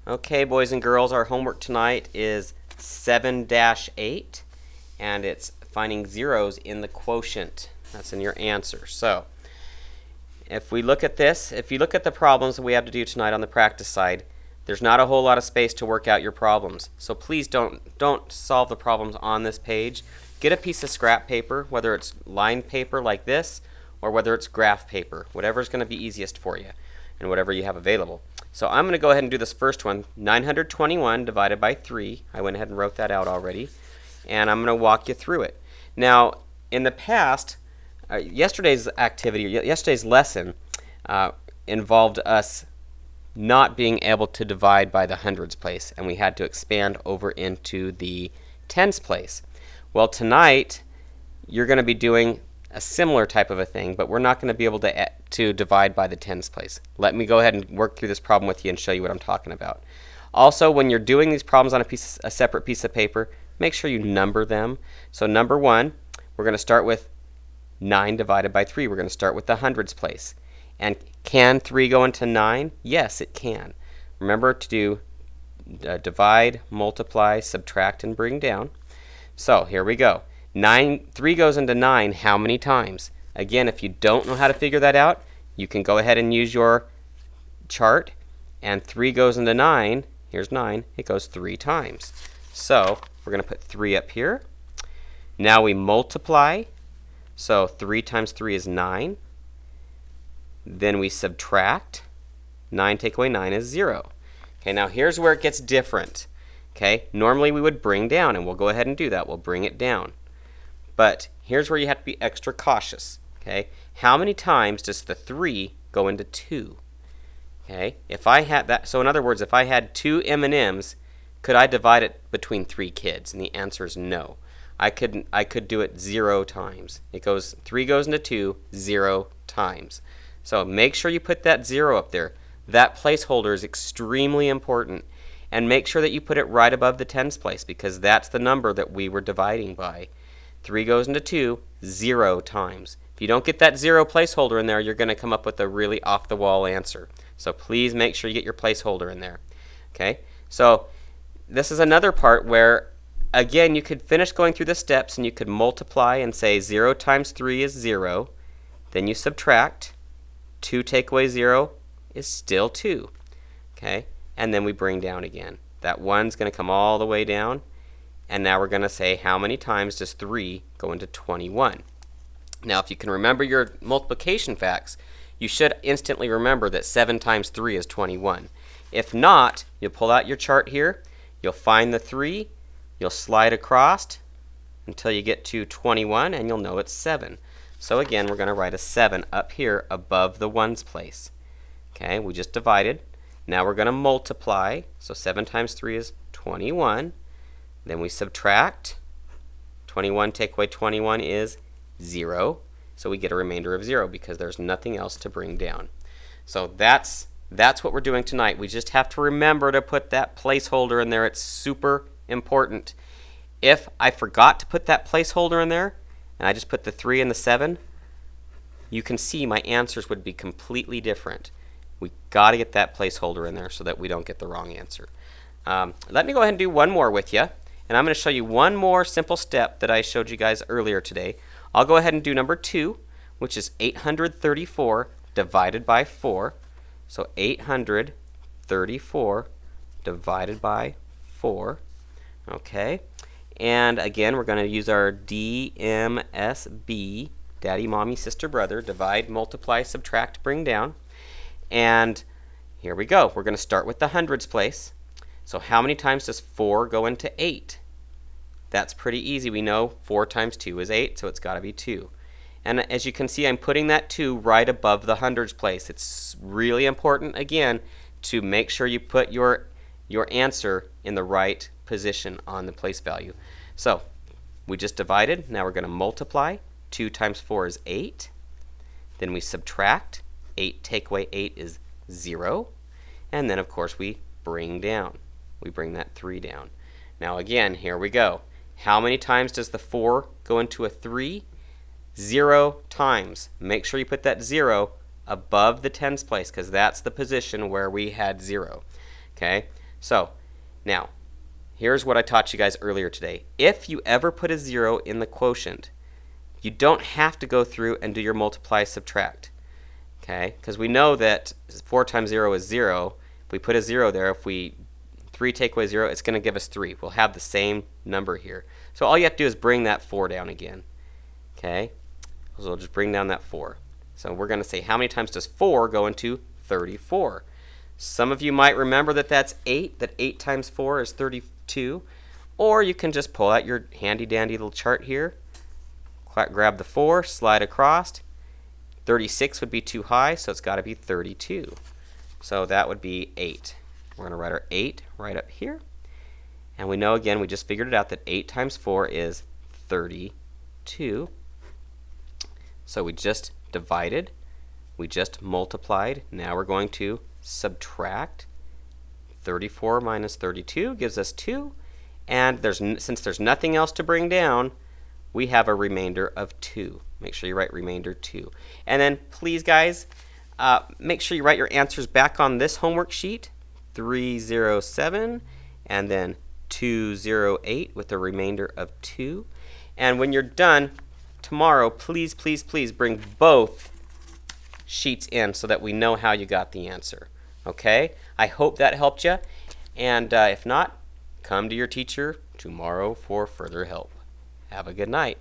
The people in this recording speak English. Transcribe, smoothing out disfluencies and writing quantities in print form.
Okay, boys and girls, our homework tonight is 7-8, and it's finding zeros in the quotient. That's in your answer. So, if we look at this, if you look at the problems that we have to do tonight on the practice side, there's not a whole lot of space to work out your problems. So please don't solve the problems on this page. Get a piece of scrap paper, whether it's lined paper like this, or whether it's graph paper, whatever's going to be easiest for you, and whatever you have available. So I'm going to go ahead and do this first one, 921 divided by 3. I went ahead and wrote that out already, and I'm going to walk you through it. Now, in the past, yesterday's lesson involved us not being able to divide by the hundreds place, and we had to expand over into the tens place. Well, tonight you're going to be doing a similar type of a thing, but we're not going to be able to divide by the tens place. Let me go ahead and work through this problem with you and show you what I'm talking about. Also, when you're doing these problems on a separate piece of paper, make sure you number them. So number 1, we're going to start with 9 divided by 3. We're going to start with the hundreds place. And can 3 go into 9? Yes, it can. Remember to do divide, multiply, subtract, and bring down. So here we go. 3 goes into 9 how many times? Again, if you don't know how to figure that out, you can go ahead and use your chart. And 3 goes into 9. Here's 9. It goes 3 times. So we're going to put 3 up here. Now we multiply. So 3 times 3 is 9. Then we subtract. 9 take away 9 is 0. Okay, now here's where it gets different. Okay, normally we would bring down, and we'll go ahead and do that. We'll bring it down. But here's where you have to be extra cautious. Okay, how many times does the 3 go into 2? Okay, if I had that, so in other words, if I had 2 M&Ms, could I divide it between 3 kids? And the answer is no. I could do it 0 times. 3 goes into 2 0 times. So make sure you put that 0 up there. That placeholder is extremely important. And make sure that you put it right above the tens place, because that's the number that we were dividing by. 3 goes into 2 0 times. If you don't get that 0 placeholder in there, you're going to come up with a really off-the-wall answer. So please make sure you get your placeholder in there. Okay? So this is another part where, again, you could finish going through the steps and you could multiply and say 0 times 3 is 0. Then you subtract. 2 take away 0 is still 2. Okay? And then we bring down again. That 1's going to come all the way down. And now we're going to say how many times does 3 go into 21. Now if you can remember your multiplication facts, you should instantly remember that 7 times 3 is 21. If not, you'll pull out your chart here, you'll find the 3, you'll slide across until you get to 21, and you'll know it's 7. So again, we're going to write a 7 up here above the 1's place. Okay, we just divided. Now we're going to multiply. So 7 times 3 is 21. Then we subtract. 21 take away 21 is 0. So we get a remainder of 0 because there's nothing else to bring down. So that's what we're doing tonight. We just have to remember to put that placeholder in there. It's super important. If I forgot to put that placeholder in there, and I just put the 3 and the 7, you can see my answers would be completely different. We got to get that placeholder in there so that we don't get the wrong answer. Let me go ahead and do one more with you, and I'm going to show you one more simple step that I showed you guys earlier today. I'll go ahead and do number 2, which is 834 divided by 4. So 834 divided by 4. Okay. And again, we're going to use our DMSB, Daddy, Mommy, Sister, Brother, divide, multiply, subtract, bring down. And here we go. We're going to start with the hundreds place. So how many times does 4 go into 8? That's pretty easy. We know 4 times 2 is 8, so it's got to be 2. And as you can see, I'm putting that 2 right above the hundreds place. It's really important, again, to make sure you put your answer in the right position on the place value. So we just divided. Now we're going to multiply. 2 times 4 is 8. Then we subtract. 8 take away 8 is 0. And then, of course, we bring down. We bring that 3 down. Now again, here we go. How many times does the 4 go into a 3? 0 times. Make sure you put that 0 above the tens place, because that's the position where we had 0. Okay, So now, here's what I taught you guys earlier today. If you ever put a 0 in the quotient, you don't have to go through and do your multiply subtract. Okay? Because we know that 4 times 0 is 0. If we put a 0 there, if we 3 take away 0, it's going to give us 3. We'll have the same number here. So all you have to do is bring that 4 down again. Okay? So we'll just bring down that 4. So we're going to say, how many times does 4 go into 34? Some of you might remember that that's 8, that 8 times 4 is 32. Or you can just pull out your handy dandy little chart here. Grab the 4, slide across. 36 would be too high, so it's got to be 32. So that would be 8. We're going to write our 8 right up here. And we know, again, we just figured it out, that 8 times 4 is 32. So we just divided. We just multiplied. Now we're going to subtract. 34 minus 32 gives us 2. And since there's nothing else to bring down, we have a remainder of 2. Make sure you write remainder 2. And then please, guys, make sure you write your answers back on this homework sheet, 307, and then 208 with a remainder of 2. And when you're done tomorrow, please, please, please bring both sheets in so that we know how you got the answer. Okay? I hope that helped you. And if not, come to your teacher tomorrow for further help. Have a good night.